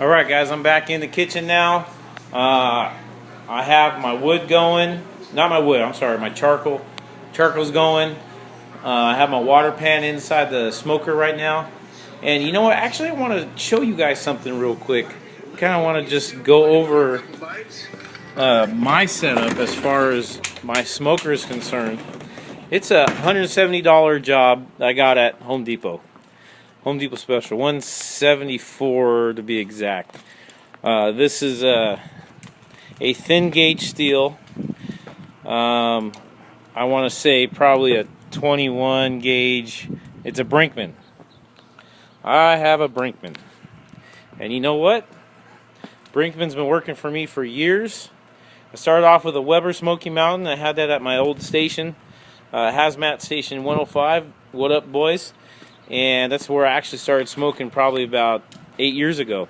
Alright guys, I'm back in the kitchen now. I have my wood going. Not my wood, I'm sorry, my charcoal. Charcoal's going. I have my water pan inside the smoker right now. And you know what, actually I want to show you guys something real quick. Kind of want to just go over my setup as far as my smoker is concerned. It's a $170 job I got at Home Depot. Home Depot special, $174 to be exact. This is a thin gauge steel. I want to say probably a 21 gauge. It's a Brinkman. I have a Brinkman. And you know what? Brinkman's been working for me for years. I started off with a Weber Smoky Mountain. I had that at my old station, Hazmat Station 105. What up, boys? And that's where I actually started smoking probably about 8 years ago.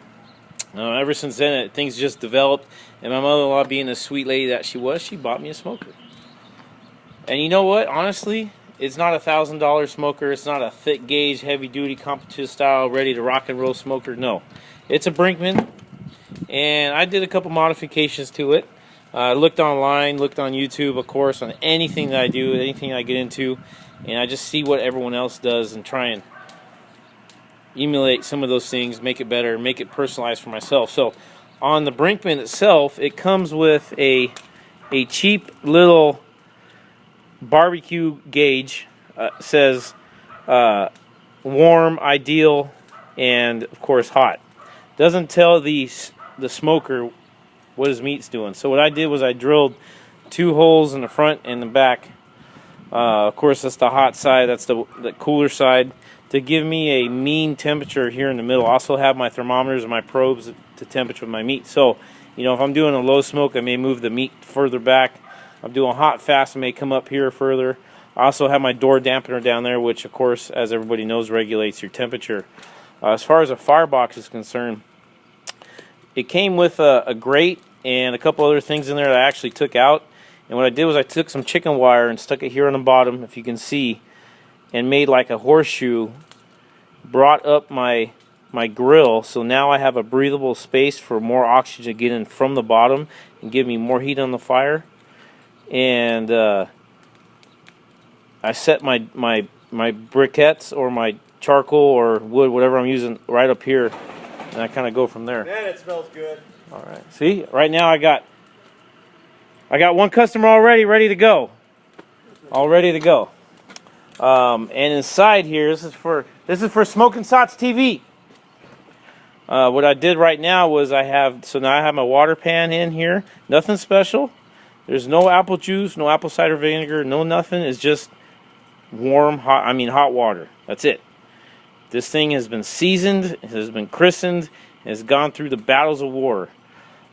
Ever since then, things just developed. And my mother-in-law, being the sweet lady that she was, she bought me a smoker. And you know what? Honestly, it's not a $1,000 smoker. It's not a thick gauge, heavy-duty, competitive style, ready to rock and roll smoker. No, it's a Brinkman. And I did a couple modifications to it. Looked online, looked on YouTube, of course, on anything that I do, anything I get into, and I just see what everyone else does and try and emulate some of those things, make it better, make it personalized for myself. So on the Brinkman itself, it comes with a cheap little barbecue gauge. Says warm, ideal, and of course hot. Doesn't tell the smoker what his meat's doing. So what I did was I drilled 2 holes in the front and the back. Of course, that's the hot side, that's the cooler side, to give me a mean temperature here in the middle. I also have my thermometers and my probes to temperature my meat. So, you know, if I'm doing a low smoke, I may move the meat further back. I'm doing hot fast, I may come up here further. I also have my door dampener down there, which, of course, as everybody knows, regulates your temperature. As far as a firebox is concerned, it came with a grate and a couple other things in there that I actually took out. And what I did was I took some chicken wire and stuck it here on the bottom, if you can see, and made like a horseshoe, brought up my grill, so now I have a breathable space for more oxygen to get in from the bottom and give me more heat on the fire. And I set my briquettes or my charcoal or wood, whatever I'm using, right up here, and I kind of go from there. Man, it smells good. All right. See, right now I got one customer already ready to go. All ready to go. And inside here, this is for Smoking Sots TV. What I did right now was now I have my water pan in here. Nothing special. There's no apple juice, no apple cider vinegar, no nothing. It's just warm, hot water. That's it. This thing has been seasoned, it has been christened, and has gone through the battles of war.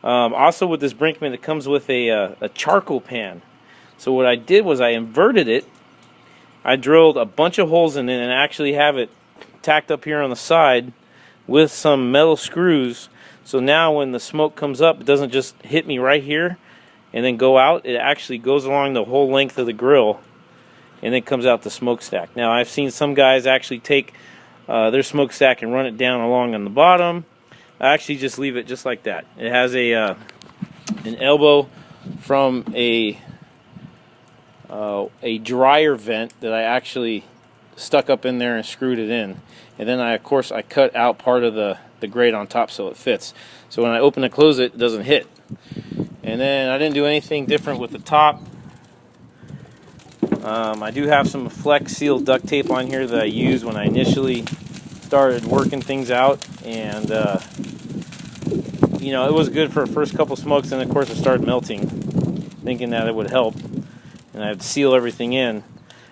Also with this Brinkman, it comes with a charcoal pan. So what I did was I inverted it. I drilled a bunch of holes in it and actually have it tacked up here on the side with some metal screws. So now when the smoke comes up, it doesn't just hit me right here and then go out. It actually goes along the whole length of the grill and then comes out the smokestack. Now I've seen some guys actually take their smokestack and run it down along on the bottom. I actually just leave it just like that. It has an elbow from a dryer vent that I actually stuck up in there and screwed it in. And then of course I cut out part of the grate on top so it fits. So when I open and close it, it doesn't hit. And then I didn't do anything different with the top. I do have some Flex Seal duct tape on here that I used when I initially started working things out, and you know, it was good for the first couple smokes, and of course it started melting, thinking that it would help, and I'd seal everything in. And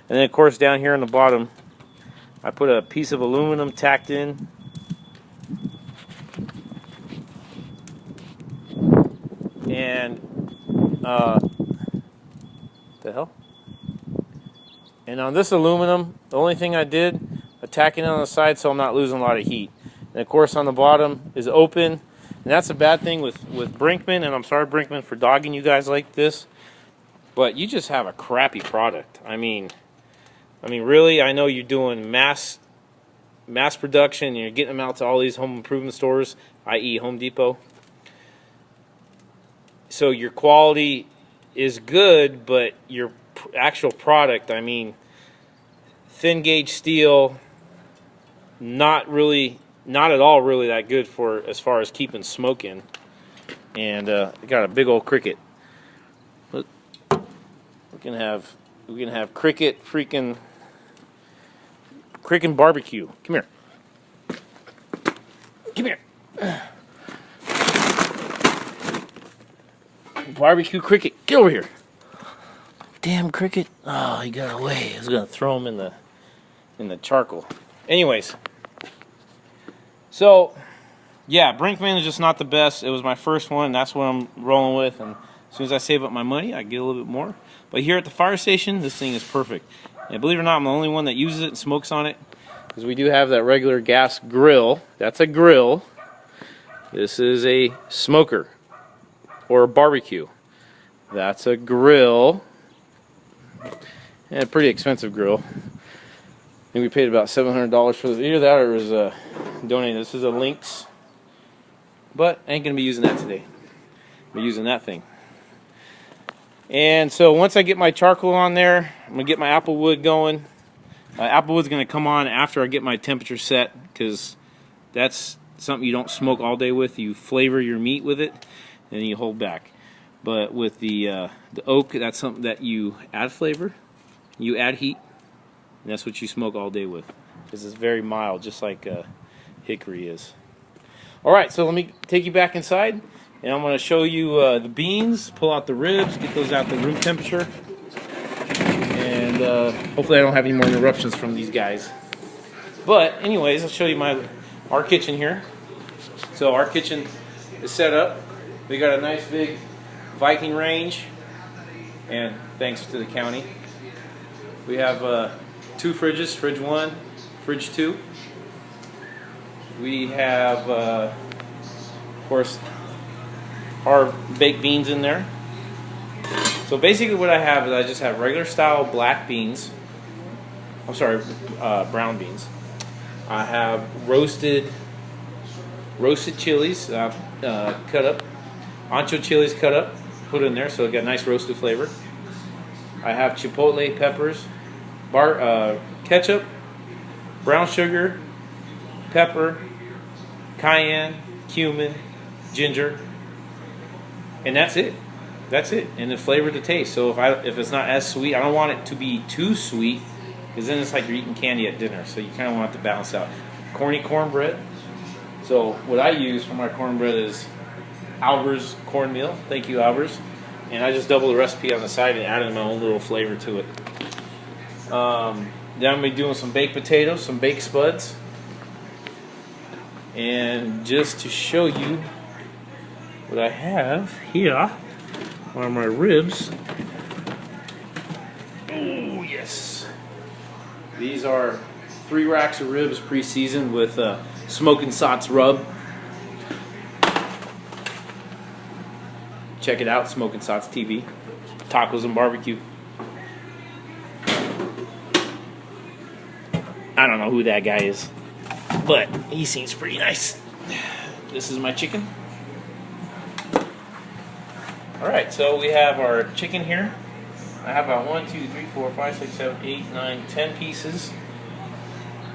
then of course down here on the bottom I put a piece of aluminum tacked in, and the hell? And on this aluminum, the only thing I did, attacking it on the side so I'm not losing a lot of heat. And of course on the bottom is open. And that's a bad thing with Brinkman, and I'm sorry Brinkman for dogging you guys like this, but you just have a crappy product. I mean really, I know you're doing mass mass production, you're getting them out to all these home improvement stores, i.e. Home Depot. So your quality is good, but your actual product, I mean, thin gauge steel, not at all really that good for as far as keeping smoke in. And got a big old cricket. Look, we can have cricket freaking barbecue. Come here. Come here. Barbecue cricket. Get over here. Damn cricket. Oh, he got away. I was gonna throw him in the charcoal. Anyways. So yeah, Brinkman is just not the best. It was my first one. That's what I'm rolling with. And as soon as I save up my money, I get a little bit more. But here at the fire station, this thing is perfect. And believe it or not, I'm the only one that uses it and smokes on it. Because we do have that regular gas grill. That's a grill. This is a smoker. Or a barbecue. That's a grill. And a pretty expensive grill. I think we paid about $700 for either that or it was donated. This is a Lynx. But I ain't going to be using that today. I'll be using that thing. And so once I get my charcoal on there, I'm going to get my apple wood going. Apple wood's going to come on after I get my temperature set, because that's something you don't smoke all day with. You flavor your meat with it, and then you hold back. But with the oak, that's something that you add flavor, you add heat, and that's what you smoke all day with. Because it's very mild, just like hickory is. Alright, so let me take you back inside, and I'm going to show you the beans, pull out the ribs, get those out to room temperature, and hopefully I don't have any more interruptions from these guys. But anyways, I'll show you our kitchen here. So our kitchen is set up. We got a nice big Viking range, and thanks to the county. We have 2 fridges, fridge 1, fridge 2. We have, of course, our baked beans in there. So basically what I have is I just have regular style black beans. I'm sorry, brown beans. I have roasted chilies cut up. Ancho chilies cut up, put in there so it got nice roasted flavor. I have chipotle peppers, ketchup, brown sugar, pepper, cayenne, cumin, ginger, and that's it. That's it. And the flavor to taste. So if it's not as sweet, I don't want it to be too sweet, because then it's like you're eating candy at dinner. So you kind of want it to balance out. Corny cornbread. So what I use for my cornbread is Alber's cornmeal. Thank you, Alber's. And I just double the recipe on the side and added my own little flavor to it. Then I'm going to be doing some baked potatoes, some baked spuds. And just to show you what I have here are my ribs. Oh, yes. These are 3 racks of ribs pre-seasoned with Smokin' Sots rub. Check it out, Smokin' Sots TV. Tacos and barbecue. I don't know who that guy is, but he seems pretty nice. This is my chicken. Alright, so we have our chicken here. I have about 1, 2, 3, 4, 5, 6, 7, 8, 9, 10 pieces.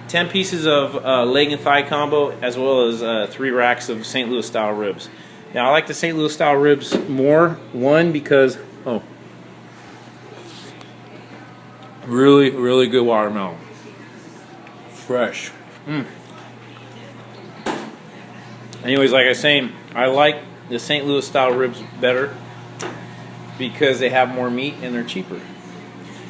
10 pieces of leg and thigh combo, as well as 3 racks of St. Louis style ribs. Now I like the St. Louis style ribs more. One, because really, really good watermelon. Fresh. Anyways, like I was saying, I like the St. Louis style ribs better because they have more meat and they're cheaper.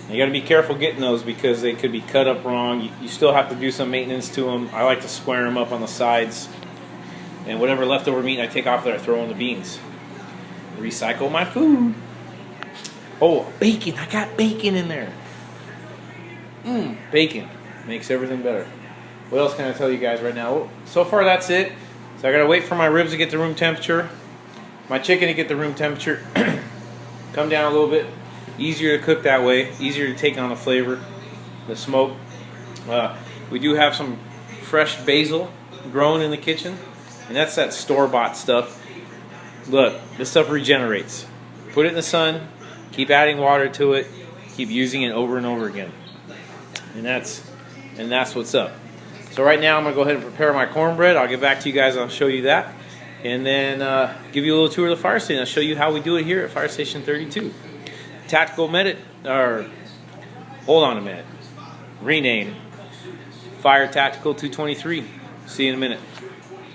You got to be careful getting those because they could be cut up wrong. You still have to do some maintenance to them. I like to square them up on the sides. And whatever leftover meat I take off there, I throw in the beans. Recycle my food. Oh, bacon. I got bacon in there. Bacon. Makes everything better. What else can I tell you guys right now? So far, that's it. So I got to wait for my ribs to get to room temperature. My chicken to get to room temperature. Come down a little bit. Easier to cook that way. Easier to take on the flavor, the smoke. We do have some fresh basil growing in the kitchen, and that's that store-bought stuff. Look, this stuff regenerates. Put it in the sun, keep adding water to it, keep using it over and over again, and that's what's up. So right now I'm gonna go ahead and prepare my cornbread. I'll get back to you guys. I'll show you that, and then give you a little tour of the fire station. I'll show you how we do it here at Fire Station 32. Tactical minute, or hold on a minute. Rename Fire Tactical 223. See you in a minute.